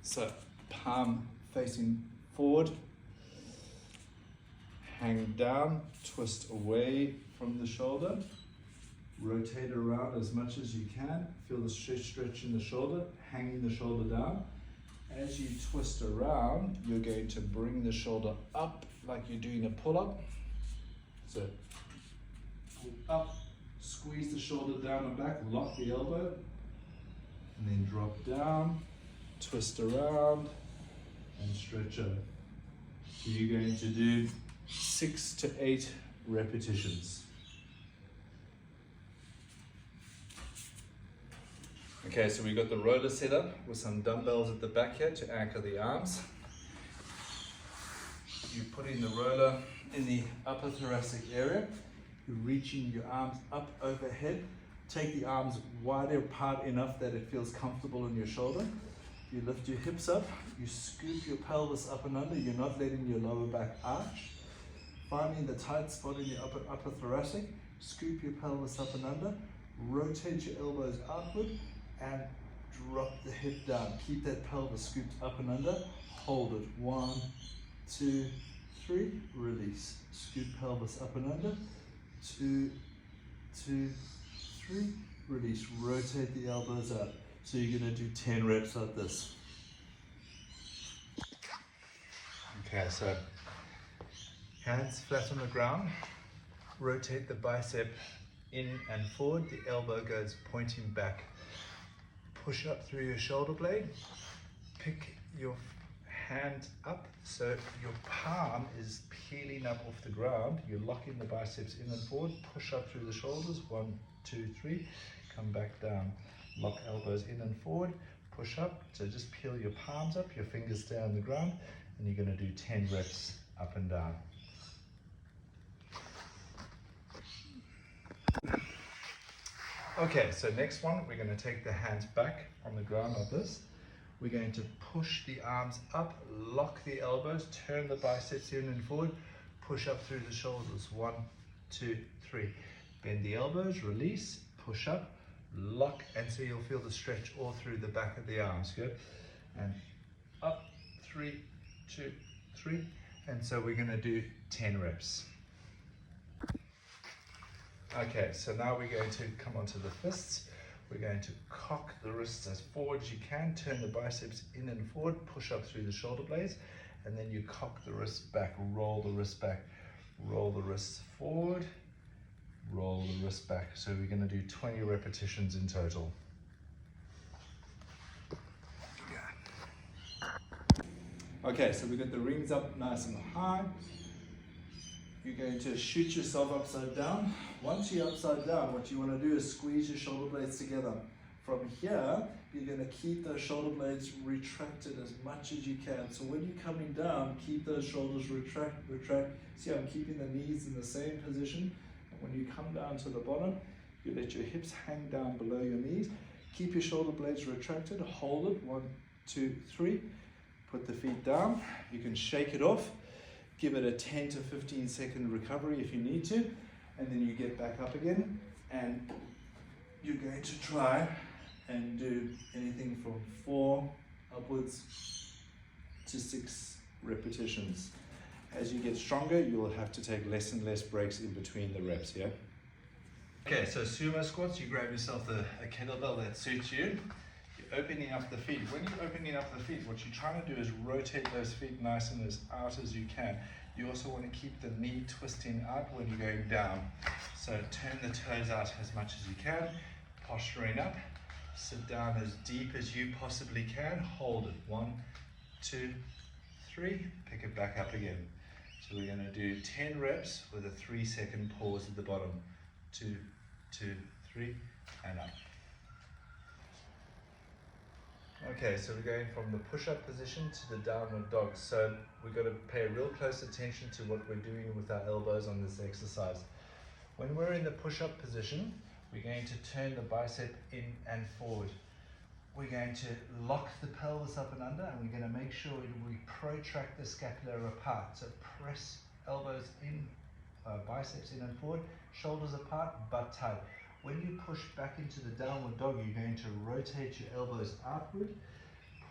So palm facing forward, hang down, twist away from the shoulder, rotate around as much as you can, feel the stretch in the shoulder, hanging the shoulder down. As you twist around, you're going to bring the shoulder up like you're doing a pull-up. So pull up, squeeze the shoulder down and back, lock the elbow, and then drop down, twist around, and stretch over. So you're going to do 6 to 8 repetitions. Okay, so we've got the roller set up with some dumbbells at the back here to anchor the arms. You're putting the roller in the upper thoracic area. You're reaching your arms up overhead. Take the arms wider apart enough that it feels comfortable in your shoulder. You lift your hips up, you scoop your pelvis up and under. You're not letting your lower back arch. Finding the tight spot in your upper thoracic, scoop your pelvis up and under, rotate your elbows outward, and drop the hip down. Keep that pelvis scooped up and under. Hold it. 1, 2, 3. Release. Scoop pelvis up and under. 2, 2, 3. Release. Rotate the elbows out. So you're going to do 10 reps like this. Okay, so hands flat on the ground. Rotate the bicep in and forward. The elbow goes pointing back. Push up through your shoulder blade, pick your hand up so your palm is peeling up off the ground. You're locking the biceps in and forward, push up through the shoulders, 1, 2, 3, come back down. Lock elbows in and forward, push up, so just peel your palms up, your fingers stay on the ground, and you're going to do 10 reps up and down. Okay, so next one, we're going to take the hands back on the ground like this. We're going to push the arms up, lock the elbows, turn the biceps in and forward, push up through the shoulders. 1, 2, 3. Bend the elbows, release, push up, lock, and so you'll feel the stretch all through the back of the arms. Good. And up, 3, 2, 3. And so we're going to do 10 reps. Okay, so now we're going to come onto the fists. We're going to cock the wrists as forward as you can, turn the biceps in and forward, push up through the shoulder blades, and then you cock the wrists back, roll the wrists back, roll the wrists forward, roll the wrists back. So we're going to do 20 repetitions in total. Okay, so we've got the rings up nice and high. You're going to shoot yourself upside down. Once you're upside down, what you want to do is squeeze your shoulder blades together. From here, you're going to keep those shoulder blades retracted as much as you can. So when you're coming down, keep those shoulders retract. See, I'm keeping the knees in the same position. And when you come down to the bottom, you let your hips hang down below your knees. Keep your shoulder blades retracted. Hold it. 1, 2, 3. Put the feet down. You can shake it off. Give it a 10 to 15 second recovery if you need to, and then you get back up again, and you're going to try and do anything from 4 upwards to 6 repetitions. As you get stronger, you'll have to take less and less breaks in between the reps, yeah? Okay, so sumo squats, you grab yourself a kettlebell that suits you. You're opening up the feet. When you're opening up the feet, what you're trying to do is rotate those feet nice and as out as you can. You also want to keep the knee twisting out when you're going down. So turn the toes out as much as you can, posturing up. Sit down as deep as you possibly can. Hold it. 1, 2, 3. Pick it back up again. So we're going to do 10 reps with a 3-second pause at the bottom. 2, 2, 3, and up. Okay, so we're going from the push-up position to the downward dog. So we've got to pay real close attention to what we're doing with our elbows on this exercise. When we're in the push-up position, we're going to turn the bicep in and forward. We're going to lock the pelvis up and under, and we're going to make sure we protract the scapula apart. So press elbows in, biceps in and forward, shoulders apart, butt tight. When you push back into the downward dog, you're going to rotate your elbows outward,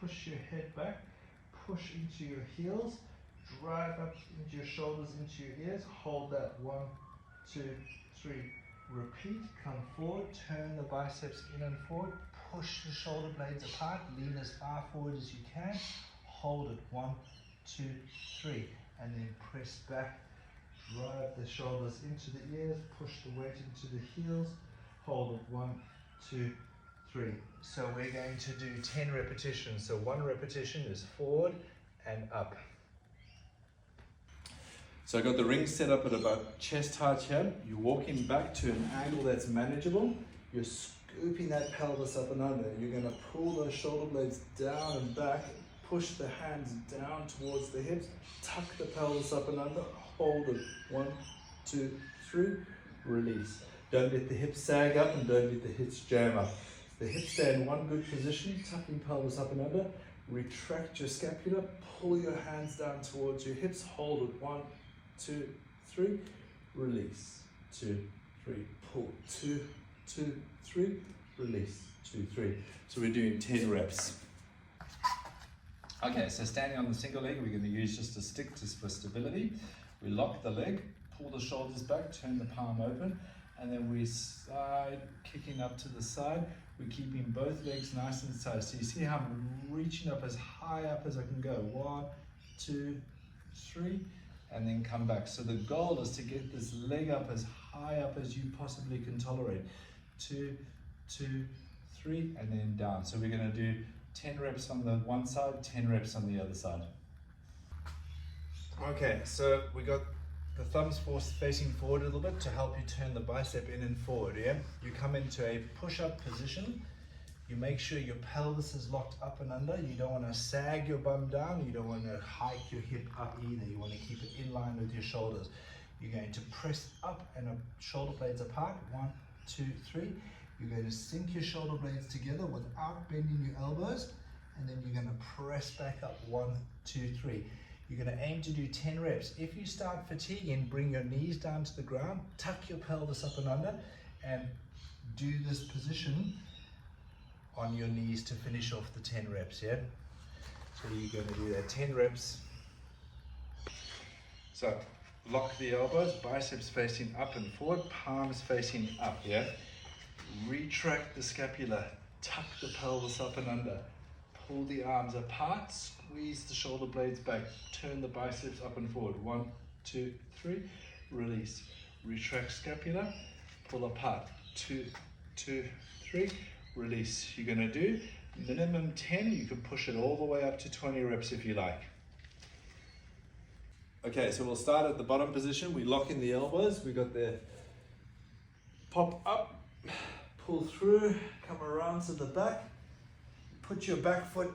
push your head back, push into your heels, drive up into your shoulders, into your ears, hold that, 1, 2, 3, repeat, come forward, turn the biceps in and forward, push the shoulder blades apart, lean as far forward as you can, hold it, 1, 2, 3, and then press back, drive the shoulders into the ears, push the weight into the heels, hold it, 1, 2, 3. So we're going to do 10 repetitions. So one repetition is forward and up. So I got the ring set up at about chest height here. You're walking back to an angle that's manageable. You're scooping that pelvis up and under. You're going to pull those shoulder blades down and back, push the hands down towards the hips, tuck the pelvis up and under, hold it, 1, 2, 3, release. Don't let the hips sag up and don't let the hips jam up. The hips stay in one good position, tucking pelvis up and under, retract your scapula, pull your hands down towards your hips, hold it, 1, 2, 3, release, 2, 3, pull, 2, 2, 3, release, 2, 3. So we're doing 10 reps. Okay, so standing on the single leg, we're going to use just a stick for stability. We lock the leg, pull the shoulders back, turn the palm open, and then we side, kicking up to the side. We're keeping both legs nice and tight. So you see how I'm reaching up as high up as I can go. 1, 2, 3, and then come back. So the goal is to get this leg up as high up as you possibly can tolerate. 2, 2, 3, and then down. So we're going to do 10 reps on the one side, 10 reps on the other side. Okay, so we got the thumbs facing forward a little bit to help you turn the bicep in and forward, yeah? You come into a push-up position. You make sure your pelvis is locked up and under. You don't want to sag your bum down. You don't want to hike your hip up either. You want to keep it in line with your shoulders. You're going to press up and shoulder blades apart. 1, 2, 3. You're going to sink your shoulder blades together without bending your elbows. And then you're going to press back up. 1, 2, 3. You're going to aim to do 10 reps. If you start fatiguing, bring your knees down to the ground, tuck your pelvis up and under, and do this position on your knees to finish off the 10 reps, yeah? So you're going to do that 10 reps. So lock the elbows, biceps facing up and forward, palms facing up, yeah? Retract the scapula, tuck the pelvis up and under, pull the arms apart, squeeze the shoulder blades back, turn the biceps up and forward. 1, 2, 3, release. Retract scapula, pull apart. 2, 2, 3, release. You're going to do minimum 10. You can push it all the way up to 20 reps if you like. Okay, so we'll start at the bottom position. We lock in the elbows. We got the pop up, pull through, come around to the back. Put your back foot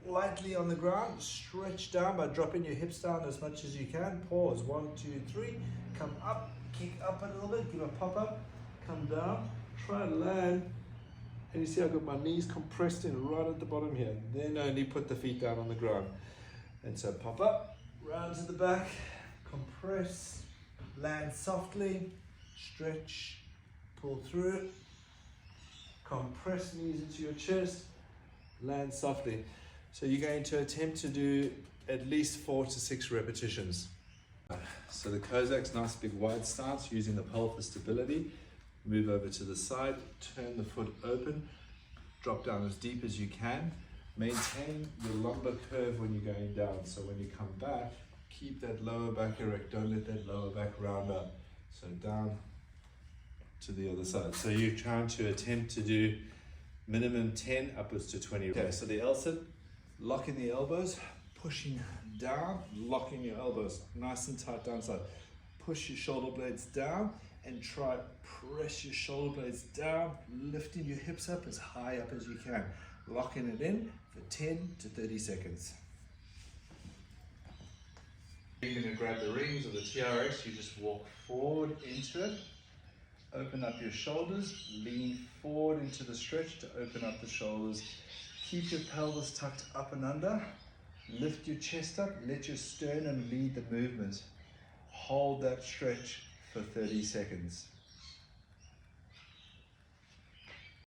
lightly on the ground, stretch down by dropping your hips down as much as you can. Pause, 1, 2, 3, come up, kick up a little bit, give a pop up, come down, try and land. And you see I've got my knees compressed in right at the bottom here. Then only put the feet down on the ground. And so pop up, round to the back, compress, land softly, stretch, pull through, compress knees into your chest, land softly. So you're going to attempt to do at least 4 to 6 repetitions. So the Kozak's nice big wide stance using the pole for stability. Move over to the side, turn the foot open, drop down as deep as you can. Maintain your lumbar curve when you're going down. So when you come back, keep that lower back erect. Don't let that lower back round up. So down to the other side. So you're trying to attempt to do minimum 10 upwards to 20. Okay, so the L-sit, locking the elbows, pushing down, locking your elbows, nice and tight downside. Push your shoulder blades down and try press your shoulder blades down, lifting your hips up as high up as you can. Locking it in for 10 to 30 seconds. You're going to grab the rings or the TRX, you just walk forward into it. Open up your shoulders, lean forward into the stretch to open up the shoulders. Keep your pelvis tucked up and under. Lift your chest up, let your sternum lead the movement. Hold that stretch for 30 seconds.